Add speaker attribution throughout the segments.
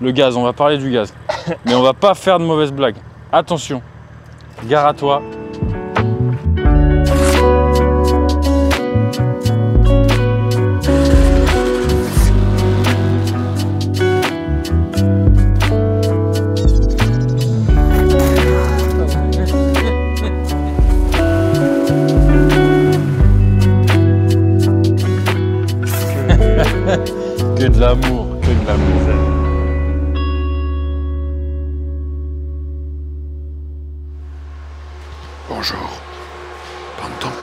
Speaker 1: Le gaz, on va parler du gaz. Mais on va pas faire de mauvaises blagues. Attention, gare à toi. Que de l'amour, que de l'amour.
Speaker 2: Bonjour. Pardon.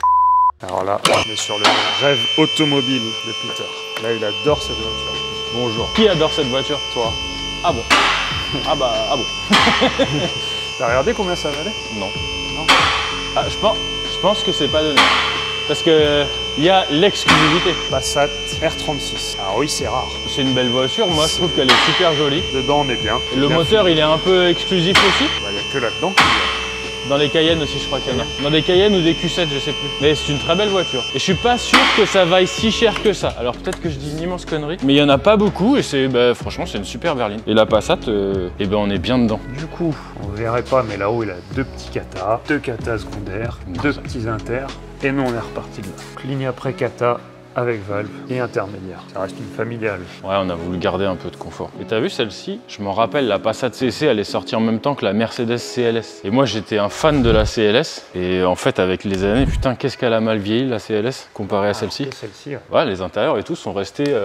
Speaker 3: Alors là, on est sur le rêve automobile de Peter. Là, il adore cette voiture.
Speaker 1: Bonjour. Qui adore cette voiture?
Speaker 3: Toi.
Speaker 1: Ah bon? Ah bah, ah bon.
Speaker 3: T'as regardé combien ça valait?
Speaker 1: Non.
Speaker 3: Non.
Speaker 1: Ah, je pense que c'est pas donné. Parce que il y a l'exclusivité.
Speaker 3: Passat R36. Ah oui, c'est rare.
Speaker 1: C'est une belle voiture, moi je trouve qu'elle est super jolie.
Speaker 3: Dedans, on est bien.
Speaker 1: Et le moteur, il est un peu exclusif aussi.
Speaker 3: Il n'y a que là-dedans.
Speaker 1: Dans les Cayennes aussi, je crois qu'il y en a. Dans des Cayennes ou des Q7, je sais plus. Mais c'est une très belle voiture. Et je suis pas sûr que ça vaille si cher que ça. Alors peut-être que je dis une immense connerie. Mais il y en a pas beaucoup et c'est, franchement, c'est une super berline. Et la Passat, on est bien dedans.
Speaker 3: Du coup, on verrait pas, mais là-haut, il a deux petits kata, deux kata secondaires, deux petits inters. Et nous, on est reparti de là. Donc, ligne après kata, avec valve et intermédiaire. Ça reste une familiale.
Speaker 1: Ouais, on a voulu garder un peu de confort. Et t'as vu celle-ci? Je m'en rappelle, la Passat CC, elle est sortie en même temps que la Mercedes CLS. Et moi, j'étais un fan de la CLS. Et en fait, avec les années, putain, qu'est-ce qu'elle a mal vieilli, la CLS, comparée à celle-ci.
Speaker 3: Celle-ci,
Speaker 1: ouais, les intérieurs et tout sont restés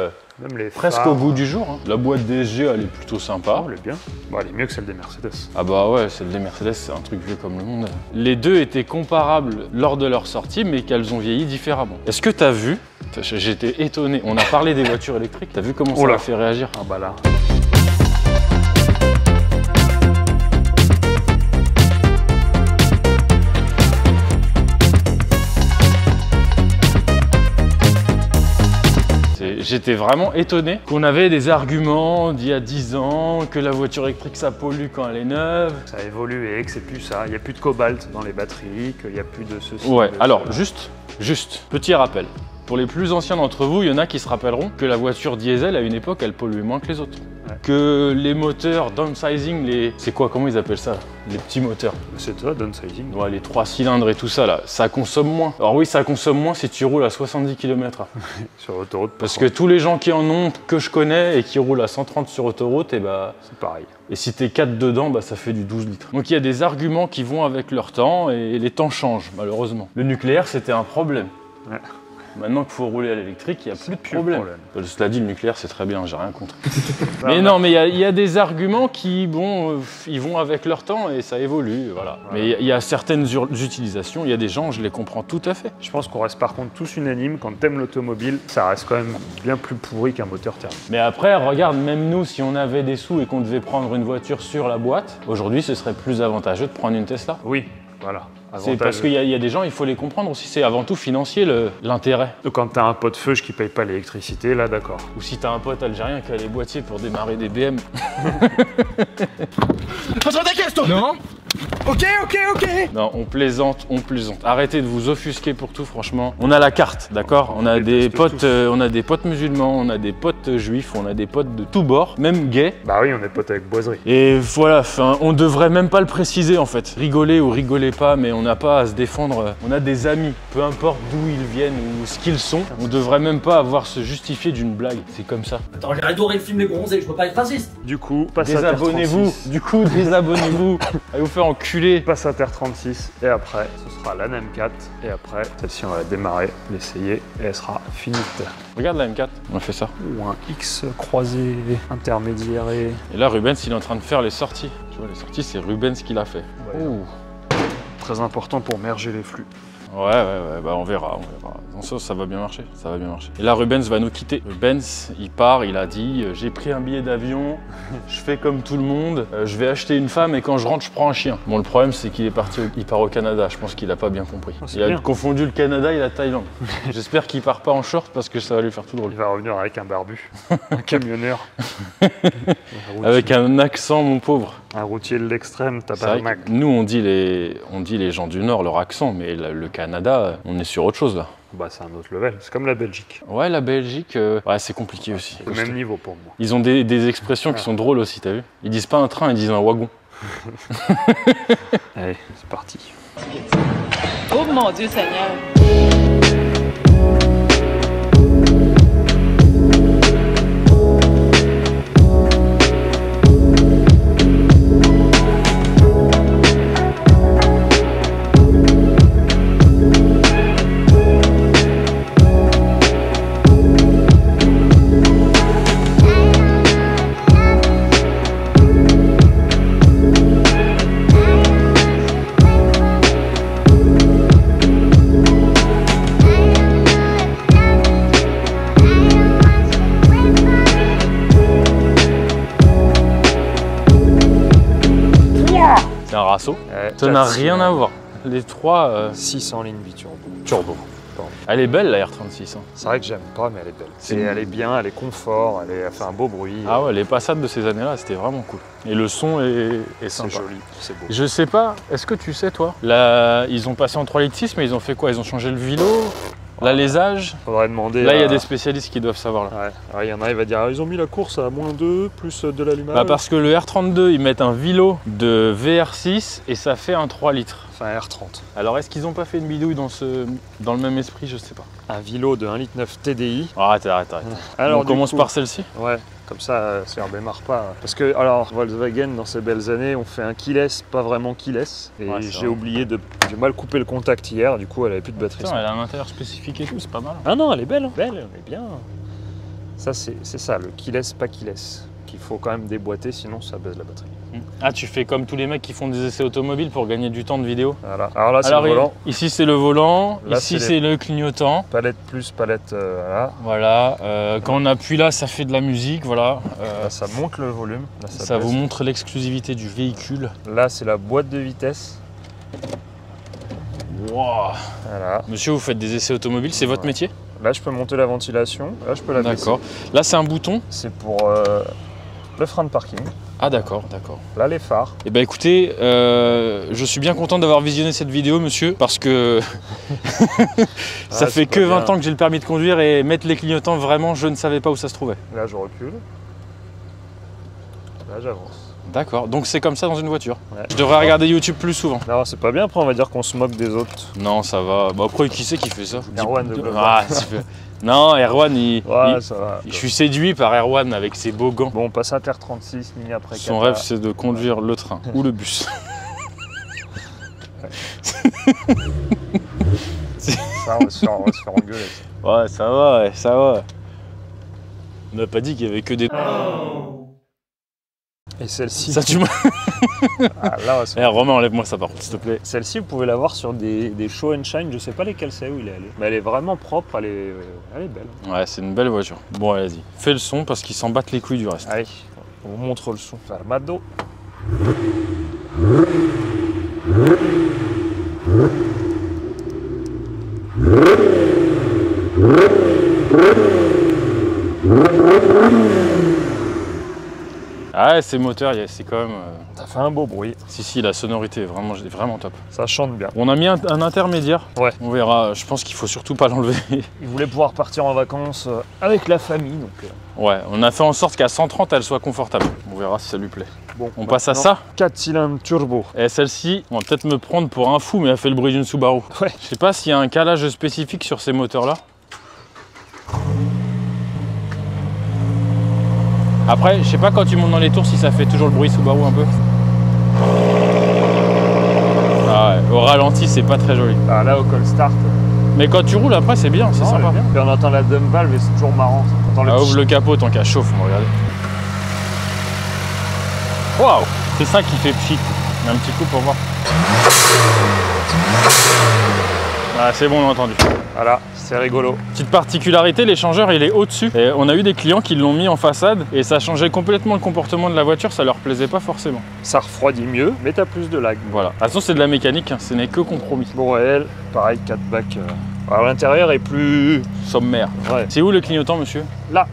Speaker 3: même les
Speaker 1: presque
Speaker 3: phares,
Speaker 1: au goût du jour. Hein. La boîte DSG, elle est plutôt sympa.
Speaker 3: Elle est bien. Bon, elle est mieux que celle des Mercedes.
Speaker 1: Ah bah ouais, celle des Mercedes, c'est un truc vieux comme le monde. Les deux étaient comparables lors de leur sortie, mais qu'elles ont vieilli différemment. Est-ce que t'as vu? J'étais étonné. On a parlé des voitures électriques. T'as vu comment ça m'a fait réagir?
Speaker 3: Ah bah là.
Speaker 1: J'étais vraiment étonné qu'on avait des arguments d'il y a 10 ans, que la voiture électrique ça pollue quand elle est neuve.
Speaker 3: Ça a évolué, que c'est plus ça. Il n'y a plus de cobalt dans les batteries, qu'il n'y a plus de ceci.
Speaker 1: Ouais,
Speaker 3: de
Speaker 1: alors
Speaker 3: cela.
Speaker 1: juste, petit rappel. Pour les plus anciens d'entre vous, il y en a qui se rappelleront que la voiture diesel, à une époque, elle polluait moins que les autres. Ouais. Que les moteurs downsizing, c'est quoi, comment ils appellent ça? Les petits moteurs.
Speaker 3: C'est ça, downsizing.
Speaker 1: Ouais, les 3 cylindres et tout ça, là, ça consomme moins. Alors oui, ça consomme moins si tu roules à 70 km/h.
Speaker 3: Sur l'autoroute.
Speaker 1: Parce que tous les gens qui en ont, que je connais, et qui roulent à 130 sur autoroute, et
Speaker 3: c'est pareil.
Speaker 1: Et si t'es 4 dedans, ça fait du 12 litres. Donc il y a des arguments qui vont avec leur temps, et les temps changent, malheureusement. Le nucléaire, c'était un problème. Ouais. Maintenant qu'il faut rouler à l'électrique, il n'y a plus de problème. Cela dit, le nucléaire, c'est très bien, j'ai rien contre. Mais non, mais il y a des arguments qui, ils vont avec leur temps et ça évolue, voilà. Mais il y a certaines utilisations, il y a des gens, je les comprends tout à fait.
Speaker 3: Je pense qu'on reste par contre tous unanimes, quand t'aimes l'automobile, ça reste quand même bien plus pourri qu'un moteur thermique.
Speaker 1: Mais après, regarde, même nous, si on avait des sous et qu'on devait prendre une voiture sur la boîte, aujourd'hui, ce serait plus avantageux de prendre une Tesla.
Speaker 3: Oui, voilà.
Speaker 1: C'est parce qu'il y a des gens, il faut les comprendre aussi, c'est avant tout financier l'intérêt.
Speaker 3: Donc quand t'as un pote feuge qui paye pas l'électricité, là d'accord.
Speaker 1: Ou si t'as un pote algérien qui a les boîtiers pour démarrer des BM.
Speaker 2: Passe ta caisse, toi! Non! Ok.
Speaker 1: Non, on plaisante. Arrêtez de vous offusquer pour tout, franchement. On a la carte, d'accord? On a des potes musulmans, on a des potes juifs, on a des potes de tous bords, même gays.
Speaker 3: Bah oui, on est potes avec Boiserie.
Speaker 1: Et voilà, on devrait même pas le préciser en fait. Rigolez ou rigolez pas, mais on n'a pas à se défendre. On a des amis, peu importe d'où ils viennent ou ce qu'ils sont. On devrait même pas avoir à se justifier d'une blague. C'est comme ça.
Speaker 4: Attends, j'ai adoré le film Les Bronzés, je peux pas être raciste.
Speaker 3: Du coup,
Speaker 1: désabonnez-vous. Désabonnez-vous. Allez vous faire enculer.
Speaker 3: Passat R36 et après, ce sera la M4 et après, celle-ci on va la démarrer, l'essayer et elle sera finie.
Speaker 1: Regarde la M4, on a fait ça.
Speaker 3: Ou un X croisé, intermédiaire et...
Speaker 1: Et là, Rubens, il est en train de faire les sorties. Tu vois, les sorties, c'est Rubens qui l'a fait.
Speaker 3: Ouais. Très important pour merger les flux.
Speaker 1: Ouais, on verra. Dans ça va bien marcher, Et là, Rubens va nous quitter. Rubens, il part, il a dit « J'ai pris un billet d'avion, je fais comme tout le monde, je vais acheter une femme et quand je rentre, je prends un chien. » Bon, le problème, c'est qu'il est parti, il part au Canada. Je pense qu'il a pas bien compris. Il a confondu le Canada et la Thaïlande. J'espère qu'il part pas en short parce que ça va lui faire tout drôle.
Speaker 3: Il va revenir avec un barbu, un camionneur.
Speaker 1: Avec un accent, mon pauvre.
Speaker 3: Un routier de l'extrême, t'as pas le Mac.
Speaker 1: Nous, on dit les gens du Nord, leur accent, mais le Canada, on est sur autre chose là.
Speaker 3: Bah c'est un autre level, c'est comme la Belgique.
Speaker 1: Ouais, la Belgique, ouais, c'est compliqué aussi.
Speaker 3: C'est le même niveau pour moi.
Speaker 1: Ils ont des expressions qui sont drôles aussi, t'as vu? Ils disent pas un train, ils disent un wagon.
Speaker 3: Allez, c'est parti.
Speaker 5: Oh mon Dieu Seigneur!
Speaker 1: C'est un Rasso.
Speaker 3: Ouais,
Speaker 1: Ça n'a
Speaker 3: 4
Speaker 1: rien à voir. Les trois.
Speaker 3: 600 lignes biturbo.
Speaker 1: Turbo. Elle est belle la R36. Hein.
Speaker 3: C'est vrai que j'aime pas, mais elle est belle. Elle est bien, elle est confort, elle fait un beau bruit.
Speaker 1: Ah ouais, les Passat de ces années-là, c'était vraiment cool. Et le son est sympa.
Speaker 3: C'est joli, c'est beau.
Speaker 1: Je sais pas, est-ce que tu sais toi? Là, ils ont passé en 3,6 litres, mais ils ont fait quoi? Ils ont changé le vélo, l'alésage.
Speaker 3: Faudrait demander.
Speaker 1: Là, il y a des spécialistes qui doivent savoir. Là.
Speaker 3: Ouais, alors, il y en a, il va dire ils ont mis la course à -2, plus de l'allumage.
Speaker 1: Bah parce que le R32, ils mettent un vélo de VR6 et ça fait un 3 litres.
Speaker 3: Enfin, un R30.
Speaker 1: Alors, est-ce qu'ils ont pas fait une bidouille dans le même esprit? Je sais pas.
Speaker 3: Un vélo de 1,9 litre TDI.
Speaker 1: Arrête.
Speaker 3: Alors,
Speaker 1: on commence par celle-ci.
Speaker 3: Ouais, comme ça démarre pas. Parce que, alors, Volkswagen, dans ces belles années, on fait un keyless, pas vraiment keyless. Et
Speaker 1: Ouais,
Speaker 3: j'ai oublié j'ai mal coupé le contact hier, du coup, elle avait plus de batterie.
Speaker 1: Putain, elle a un intérieur spécifique et tout, c'est pas mal.
Speaker 3: Ah non, elle est belle, hein. Belle, elle est bien. Ça, c'est ça, le keyless, pas keyless. Qu'il faut quand même déboîter, sinon ça baisse la batterie.
Speaker 1: Ah, tu fais comme tous les mecs qui font des essais automobiles pour gagner du temps de vidéo.
Speaker 3: Voilà. Alors là, c'est le volant.
Speaker 1: Ici, c'est le volant.
Speaker 3: Là,
Speaker 1: ici, c'est le clignotant.
Speaker 3: Palette plus, palette, voilà.
Speaker 1: Voilà. Quand on appuie là, ça fait de la musique. Voilà.
Speaker 3: Là, ça monte le volume. Là,
Speaker 1: ça vous montre l'exclusivité du véhicule.
Speaker 3: Là, c'est la boîte de vitesse.
Speaker 1: Wow.
Speaker 3: Voilà.
Speaker 1: Monsieur, vous faites des essais automobiles, c'est votre métier?
Speaker 3: Là, je peux monter la ventilation. Là, je peux la baisser.
Speaker 1: D'accord. Là, c'est un bouton.
Speaker 3: C'est pour le frein de parking.
Speaker 1: Ah d'accord.
Speaker 3: Là, les phares.
Speaker 1: Eh ben écoutez, je suis bien content d'avoir visionné cette vidéo, monsieur, parce que ça fait que 20 ans que j'ai le permis de conduire et mettre les clignotants, vraiment, je ne savais pas où ça se trouvait.
Speaker 3: Là, je recule. Là, j'avance.
Speaker 1: D'accord, donc c'est comme ça dans une voiture.
Speaker 3: Ouais.
Speaker 1: Je devrais regarder YouTube plus souvent.
Speaker 3: Non, c'est pas bien, après on va dire qu'on se moque des autres.
Speaker 1: Non, ça va. Bah après, qui c'est qui fait ça?
Speaker 3: Erwan de Glover.
Speaker 1: Ah, non, Erwan,
Speaker 3: Ça va.
Speaker 1: je suis séduit par Erwan avec ses beaux gants.
Speaker 3: Bon, on passe à Terre 36, ligne après 4.
Speaker 1: Son rêve, c'est de conduire le train ou le bus.
Speaker 3: Ça, on va se faire engueuler.
Speaker 1: Ouais, ça va. On n'a pas dit qu'il y avait que des...
Speaker 3: Et celle-ci.
Speaker 1: Ça, tu m'as...
Speaker 3: Ah, là, on va se faire...
Speaker 1: Romain, enlève-moi ça par contre, s'il te plaît.
Speaker 3: Celle-ci, vous pouvez la voir sur des show and shine, je sais pas lesquels c'est où il est allé. Mais elle est vraiment propre, elle est belle.
Speaker 1: Ouais, c'est une belle voiture. Bon, allez, vas-y. Fais le son parce qu'ils s'en battent les couilles du reste.
Speaker 3: Allez, on vous montre le son. Fermado.
Speaker 1: Ah, ces moteurs, c'est quand même...
Speaker 3: Ça fait un beau bruit.
Speaker 1: Si, la sonorité est vraiment top.
Speaker 3: Ça chante bien.
Speaker 1: On a mis un intermédiaire.
Speaker 3: Ouais.
Speaker 1: On verra. Je pense qu'il faut surtout pas l'enlever.
Speaker 3: Il voulait pouvoir partir en vacances avec la famille, donc...
Speaker 1: Ouais, on a fait en sorte qu'à 130, elle soit confortable. On verra si ça lui plaît.
Speaker 3: Bon,
Speaker 1: on passe à ça.
Speaker 3: 4 cylindres turbo.
Speaker 1: Et celle-ci, on va peut-être me prendre pour un fou, mais elle fait le bruit d'une Subaru.
Speaker 3: Ouais.
Speaker 1: Je sais pas s'il y a un calage spécifique sur ces moteurs-là. Après, je sais pas quand tu montes dans les tours si ça fait toujours le bruit Subaru un peu. Ah ouais, au ralenti, c'est pas très joli.
Speaker 3: Ah là, au call start.
Speaker 1: Mais quand tu roules après, c'est bien, c'est sympa.
Speaker 3: Bien. Puis on entend la dump valve et c'est toujours marrant.
Speaker 1: Ouvre le capot tant qu'elle chauffe, regardez. Waouh, c'est ça qui fait pchit. Un petit coup pour voir. Ah, c'est bon, on a entendu.
Speaker 3: Voilà, c'est rigolo.
Speaker 1: Petite particularité, l'échangeur il est au-dessus. Et on a eu des clients qui l'ont mis en façade et ça changeait complètement le comportement de la voiture, ça leur plaisait pas forcément.
Speaker 3: Ça refroidit mieux, mais t'as plus de lag.
Speaker 1: Voilà. De toute façon, c'est de la mécanique, hein. Ce n'est que compromis.
Speaker 3: Bon, elle, pareil, 4 bacs. Alors l'intérieur est plus
Speaker 1: sommaire.
Speaker 3: Ouais.
Speaker 1: C'est où le clignotant, monsieur?
Speaker 3: Là.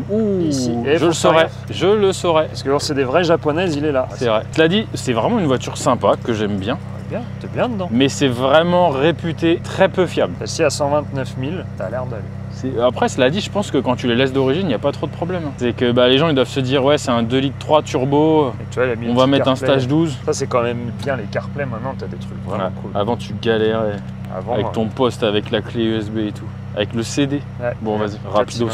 Speaker 1: Ouh,
Speaker 3: ici.
Speaker 1: Je le saurais. Je le saurais.
Speaker 3: Parce que quand c'est des vraies japonaises, il est là.
Speaker 1: C'est vrai. Cela dit, c'est vraiment une voiture sympa que j'aime bien.
Speaker 3: t'es bien dedans.
Speaker 1: Mais c'est vraiment réputé très peu fiable.
Speaker 3: Celle-ci à 129 000, t'as l'air d'aller.
Speaker 1: Après, cela dit, je pense que quand tu les laisses d'origine, il n'y a pas trop de problème. C'est que les gens ils doivent se dire, ouais, c'est un 2,3 litres turbo,
Speaker 3: tu vois,
Speaker 1: on va mettre un stage 12.
Speaker 3: Ça, c'est quand même bien les CarPlay. Maintenant, t'as des trucs vraiment cool.
Speaker 1: Avant, tu galérais avec ton poste, avec la clé USB et tout. Avec le CD.
Speaker 3: Ouais,
Speaker 1: bon, vas-y, rapidos.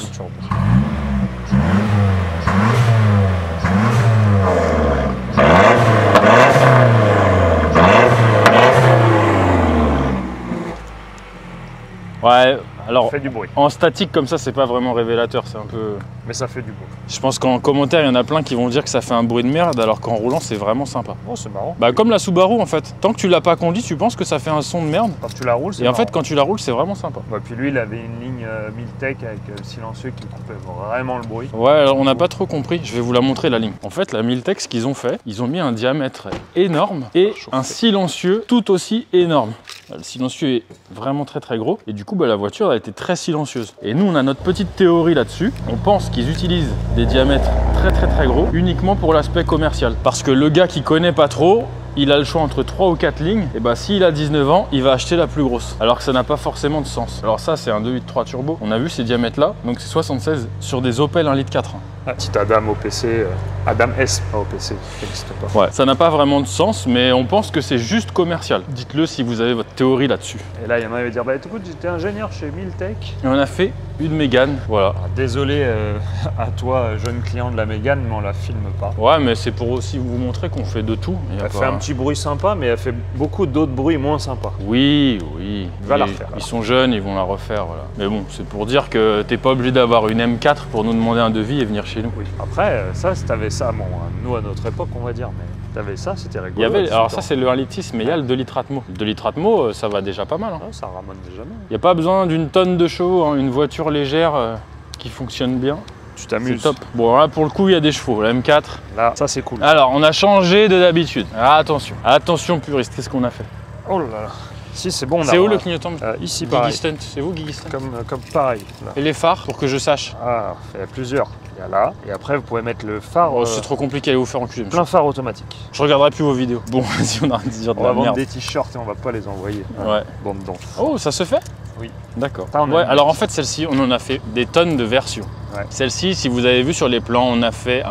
Speaker 1: Ouais, alors
Speaker 3: fait du bruit.
Speaker 1: En statique comme ça, c'est pas vraiment révélateur, c'est un peu...
Speaker 3: Mais ça fait du bruit.
Speaker 1: Je pense qu'en commentaire, il y en a plein qui vont dire que ça fait un bruit de merde, alors qu'en roulant, c'est vraiment sympa.
Speaker 3: Oh, c'est marrant.
Speaker 1: Bah comme la Subaru en fait. Tant que tu l'as pas conduite, tu penses que ça fait un son de merde.
Speaker 3: Quand tu la roules, c'est
Speaker 1: Et en fait, quand tu la roules, c'est vraiment sympa.
Speaker 3: Ouais, puis lui, il avait une ligne Miltech avec le silencieux qui coupait vraiment le bruit.
Speaker 1: Ouais, alors, on n'a pas trop compris. Je vais vous la montrer la ligne. En fait, la Miltech, ce qu'ils ont fait, ils ont mis un diamètre énorme et un silencieux tout aussi énorme. Le silencieux est vraiment très très gros et du coup la voiture a été très silencieuse. Et nous on a notre petite théorie là-dessus. On pense qu'ils utilisent des diamètres très gros uniquement pour l'aspect commercial. Parce que le gars qui connaît pas trop, il a le choix entre 3 ou 4 lignes, et bah s'il a 19 ans, il va acheter la plus grosse. Alors que ça n'a pas forcément de sens. Alors ça c'est un 2.8 turbo, on a vu ces diamètres là, donc c'est 76 sur des Opel 1,4 litre.
Speaker 3: Petit Adam OPC, Adam S, pas OPC, ça n'existe pas.
Speaker 1: Ouais, ça n'a pas vraiment de sens, mais on pense que c'est juste commercial. Dites-le si vous avez votre théorie là-dessus.
Speaker 3: Et là, il y en a qui vont dire, bah écoute, j'étais ingénieur chez Miltech.
Speaker 1: Et on a fait une Mégane, voilà.
Speaker 3: Alors, désolé à toi, jeune client de la Mégane, mais on la filme pas.
Speaker 1: Ouais, mais c'est pour aussi vous montrer qu'on fait de tout.
Speaker 3: Elle fait un petit bruit sympa, mais elle fait beaucoup d'autres bruits moins sympas.
Speaker 1: Oui.
Speaker 3: Va la refaire.
Speaker 1: Ils sont jeunes, ils vont la refaire, voilà. Mais bon, c'est pour dire que t'es pas obligé d'avoir une M4 pour nous demander un devis et venir chez nous.
Speaker 3: Oui. Après, ça, si t'avais ça, bon, nous à notre époque, on va dire, mais t'avais ça, c'était rigolo.
Speaker 1: Alors ça, c'est le 1 litre 6, mais il y a le 2 litres Atmo. Le 2 litres Atmo, ça va déjà pas mal. Hein.
Speaker 3: Ah, ça ramène déjà bien.
Speaker 1: Il n'y a pas besoin d'une tonne de chevaux, hein. Une voiture légère qui fonctionne bien.
Speaker 3: Tu t'amuses.
Speaker 1: C'est top. Bon, là, pour le coup, il y a des chevaux. La M4.
Speaker 3: Là, ça, c'est cool.
Speaker 1: Alors, on a changé de d'habitude. Ah, attention. Attention, puriste. Qu'est-ce qu'on a fait?
Speaker 3: Oh là là. Si, c'est bon.
Speaker 1: C'est où le clignotant?
Speaker 3: Ici, pareil.
Speaker 1: Gigi Stunt. C'est vous, Gigi Stunt?
Speaker 3: Comme pareil. Là.
Speaker 1: Et les phares, pour que je sache?
Speaker 3: Ah, il y a plusieurs. Il y a là. Et après, vous pouvez mettre le phare.
Speaker 1: Oh, c'est trop compliqué, allez vous faire enculer.
Speaker 3: Plein phare automatique.
Speaker 1: Je regarderai plus vos vidéos. Bon, si on arrête de dire de
Speaker 3: on
Speaker 1: la
Speaker 3: va vendre
Speaker 1: merde.
Speaker 3: des t-shirts et on va pas les envoyer.
Speaker 1: Ouais.
Speaker 3: Bon, donc.
Speaker 1: Oh, ça se fait?
Speaker 3: Oui.
Speaker 1: D'accord.
Speaker 3: Ouais,
Speaker 1: alors en fait, celle-ci, on en a fait des tonnes de versions.
Speaker 3: Ouais.
Speaker 1: Celle-ci, si vous avez vu sur les plans, on a fait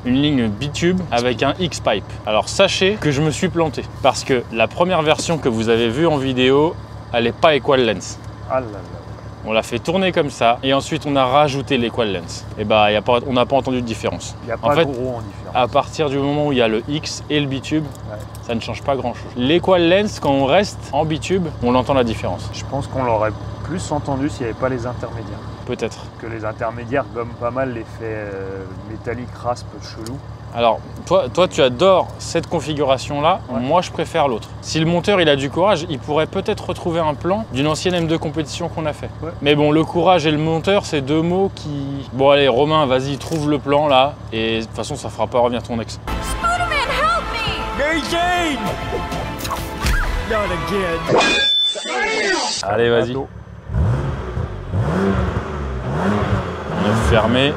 Speaker 1: une ligne bitube avec un X-Pipe. Alors sachez que je me suis planté parce que la première version que vous avez vue en vidéo, elle n'est pas Equal Lens.
Speaker 3: Ah là là.
Speaker 1: On l'a fait tourner comme ça et ensuite on a rajouté l'Equal Lens. Et bah, on n'a pas entendu de différence.
Speaker 3: Il n'y a pas
Speaker 1: en fait,
Speaker 3: gros en différence.
Speaker 1: à partir du moment où il y a le X et le bitube, ça ne change pas grand-chose. L'Equal Lens, quand on reste en bitube, on entend la différence.
Speaker 3: Je pense qu'on l'aurait plus entendu s'il n'y avait pas les intermédiaires.
Speaker 1: Peut-être.
Speaker 3: Que les intermédiaires gomment pas mal l'effet métallique raspe chelou.
Speaker 1: Alors, toi, tu adores cette configuration-là.
Speaker 3: Ouais.
Speaker 1: Moi, je préfère l'autre. Si le monteur, il a du courage, il pourrait peut-être retrouver un plan d'une ancienne M2 compétition qu'on a fait. Ouais. Mais bon, le courage et le monteur, c'est deux mots qui... Bon, allez, Romain, vas-y, trouve le plan, là. Et de toute façon, ça fera pas revenir ton ex.
Speaker 6: Spider-Man, help me!
Speaker 2: Mary Jane! Not again.
Speaker 1: Allez, vas-y. On est fermé.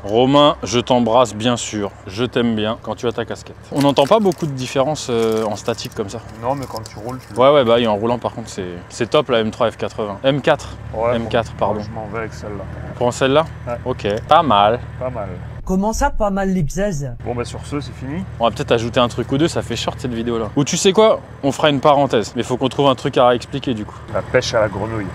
Speaker 1: Romain, je t'embrasse bien sûr, je t'aime bien quand tu as ta casquette. On n'entend pas beaucoup de différence en statique comme ça.
Speaker 3: Non, mais quand tu roules, tu...
Speaker 1: Ouais, bah en roulant par contre c'est top la M3 F80. M4,
Speaker 3: ouais,
Speaker 1: M4 pardon.
Speaker 3: Je m'en vais avec celle-là.
Speaker 1: Prends celle-là?
Speaker 3: Ouais.
Speaker 1: Ok, pas mal.
Speaker 3: Pas mal.
Speaker 7: Comment ça, pas mal l'X16?
Speaker 3: Bon bah sur ce, c'est fini.
Speaker 1: On va peut-être ajouter un truc ou deux, ça fait short cette vidéo là. Ou tu sais quoi? On fera une parenthèse, mais faut qu'on trouve un truc à expliquer du coup.
Speaker 3: La pêche à la grenouille.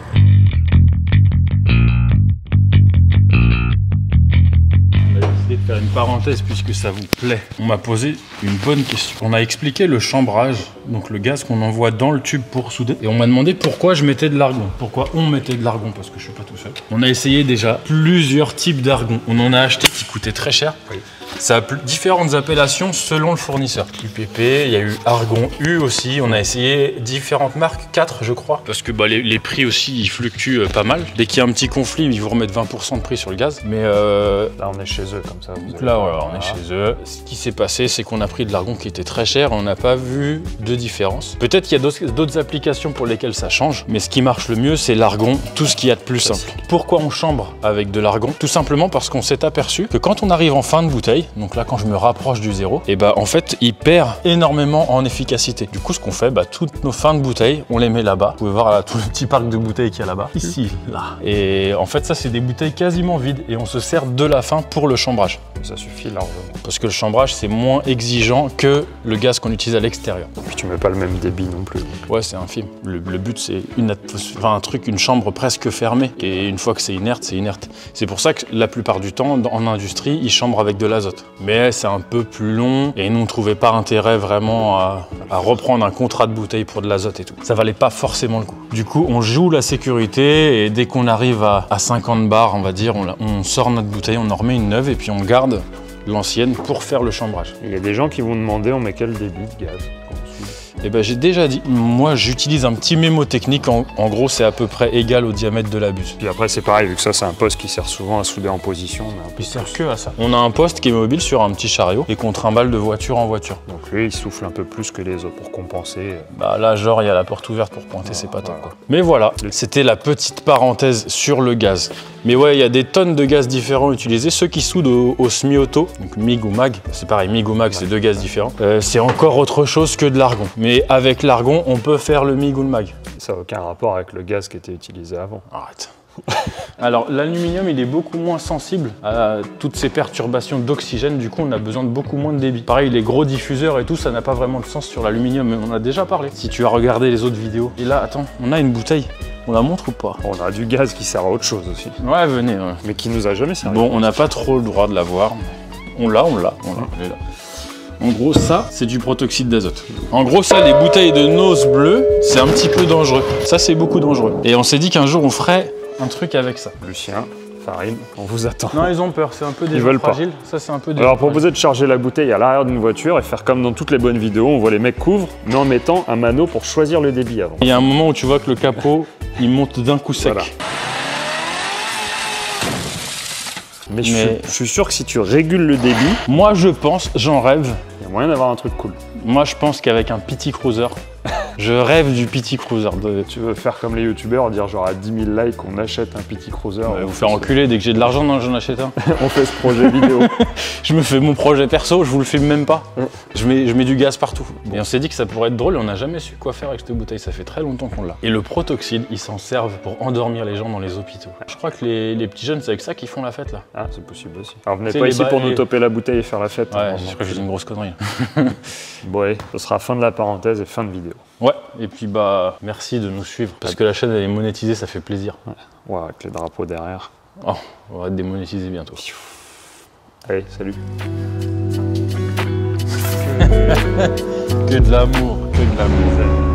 Speaker 1: De faire une parenthèse puisque ça vous plaît. On m'a posé une bonne question. On a expliqué le chambrage, donc le gaz qu'on envoie dans le tube pour souder. Et on m'a demandé pourquoi je mettais de l'argon. Pourquoi on mettait de l'argon, parce que je suis pas tout seul. On a essayé déjà plusieurs types d'argon. On en a acheté qui coûtaient très cher. Oui. Ça a différentes appellations selon le fournisseur. UPP, il y a eu Argon U aussi. On a essayé différentes marques, 4 je crois. Parce que bah, les prix aussi, ils fluctuent pas mal. Dès qu'il y a un petit conflit, ils vous remettent 20% de prix sur le gaz. Mais
Speaker 3: là, on est chez eux comme ça.
Speaker 1: Donc là, voilà, on est chez eux. Ce qui s'est passé, c'est qu'on a pris de l'argon qui était très cher. On n'a pas vu de différence. Peut-être qu'il y a d'autres applications pour lesquelles ça change, mais ce qui marche le mieux, c'est l'argon, tout ce qu'il y a de plus simple. Pourquoi on chambre avec de l'argon? Tout simplement parce qu'on s'est aperçu que quand on arrive en fin de bouteille, donc là quand je me rapproche du zéro, et bah en fait il perd énormément en efficacité. Du coup ce qu'on fait, bah toutes nos fins de bouteille, on les met là-bas. Vous pouvez voir là, tout le petit parc de bouteilles qu'il y a là-bas, ici, là. Et en fait ça c'est des bouteilles quasiment vides et on se sert de la fin pour le chambrage.
Speaker 3: Ça suffit largement. Parce
Speaker 1: que le chambrage c'est moins exigeant que le gaz qu'on utilise à l'extérieur.
Speaker 3: Puis tu mets pas le même débit non plus.
Speaker 1: Ouais, c'est infime. Le but c'est une chambre presque fermée et une fois que c'est inerte, c'est inerte. C'est pour ça que la plupart du temps en industrie, ils chambrent avec de l'azote. Mais c'est un peu plus long et nous on trouvait pas intérêt vraiment à reprendre un contrat de bouteille pour de l'azote et tout. Ça valait pas forcément le coup. Du coup, on joue la sécurité et dès qu'on arrive à 50 bars, on va dire, on sort notre bouteille, on en remet une neuve et puis on garde l'ancienne pour faire le chambrage.
Speaker 3: Il y a des gens qui vont demander on met quel débit de gaz?
Speaker 1: Eh ben j'ai déjà dit, moi j'utilise un petit mémo technique, en gros c'est à peu près égal au diamètre de la buse.
Speaker 3: Puis après c'est pareil, vu que ça c'est un poste qui sert souvent à souder en position.
Speaker 1: Il sert que à ça. On a un poste qui est mobile sur un petit chariot et qu'on trimballe de voiture en voiture.
Speaker 3: Donc lui il souffle un peu plus que les autres pour compenser.
Speaker 1: Bah là genre il y a la porte ouverte pour pointer, c'est pas top quoi. Mais voilà, c'était la petite parenthèse sur le gaz. Mais ouais, il y a des tonnes de gaz différents utilisés. Ceux qui soudent au semi-auto, donc MIG ou MAG, c'est pareil, MIG ou MAG, c'est deux gaz différents. C'est encore autre chose que de l'argon. Mais avec l'argon, on peut faire le MIG ou le MAG.
Speaker 3: Ça n'a aucun rapport avec le gaz qui était utilisé avant.
Speaker 1: Arrête. Alors l'aluminium il est beaucoup moins sensible à toutes ces perturbations d'oxygène, du coup on a besoin de beaucoup moins de débit. Pareil les gros diffuseurs et tout, ça n'a pas vraiment de sens sur l'aluminium, mais on en a déjà parlé. Si tu as regardé les autres vidéos. Et là attends, on a une bouteille, on la montre ou pas?
Speaker 3: On a du gaz qui sert à autre chose aussi.
Speaker 1: Ouais venez. Ouais.
Speaker 3: Mais qui nous a jamais servi.
Speaker 1: Bon on n'a pas trop le droit de la voir. On l'a, elle est là. En gros, ça, c'est du protoxyde d'azote. En gros, ça, les bouteilles de nose bleue, c'est un petit peu dangereux. Ça, c'est beaucoup dangereux. Et on s'est dit qu'un jour, on ferait un truc avec ça.
Speaker 3: Lucien, Farine, on vous attend.
Speaker 1: Non, ils ont peur, c'est un peu des
Speaker 3: gens
Speaker 1: fragiles. Ça, c'est un peu des
Speaker 3: Alors, proposé de charger la bouteille à l'arrière d'une voiture et faire comme dans toutes les bonnes vidéos, on voit les mecs couvrent, mais en mettant un mano pour choisir le débit avant.
Speaker 1: Il y a un moment où tu vois que le capot, il monte d'un coup sec. Voilà.
Speaker 3: Mais je suis sûr que si tu régules le débit...
Speaker 1: Moi, je pense, j'en rêve.
Speaker 3: Il y a moyen d'avoir un truc cool.
Speaker 1: Moi, je pense qu'avec un PT Cruiser, je rêve du PT Cruiser.
Speaker 3: Tu veux faire comme les youtubeurs, dire genre à 10 000 likes, on achète un PT Cruiser.
Speaker 1: Vous faire enculer, dès que j'ai de l'argent, j'en achète un.
Speaker 3: On fait ce projet vidéo.
Speaker 1: Je me fais mon projet perso, je vous le filme même pas. Je mets du gaz partout. Et on s'est dit que ça pourrait être drôle et on n'a jamais su quoi faire avec cette bouteille, ça fait très longtemps qu'on l'a. Et le protoxyde, ils s'en servent pour endormir les gens dans les hôpitaux. Je crois que les petits jeunes, c'est avec ça qu'ils font la fête là.
Speaker 3: Ah, c'est possible aussi. Alors venez pas ici pour nous toper la bouteille et faire la fête.
Speaker 1: Ouais, je crois que j'ai une grosse connerie.
Speaker 3: Bon allez, ce sera fin de la parenthèse et fin de vidéo.
Speaker 1: Ouais, et puis bah merci de nous suivre, parce que la chaîne elle est monétisée, ça fait plaisir.
Speaker 3: Ouais, avec les drapeaux derrière.
Speaker 1: Oh, on va être démonétisé bientôt.
Speaker 3: Allez, salut.
Speaker 1: Que de l'amour, que de l'amour.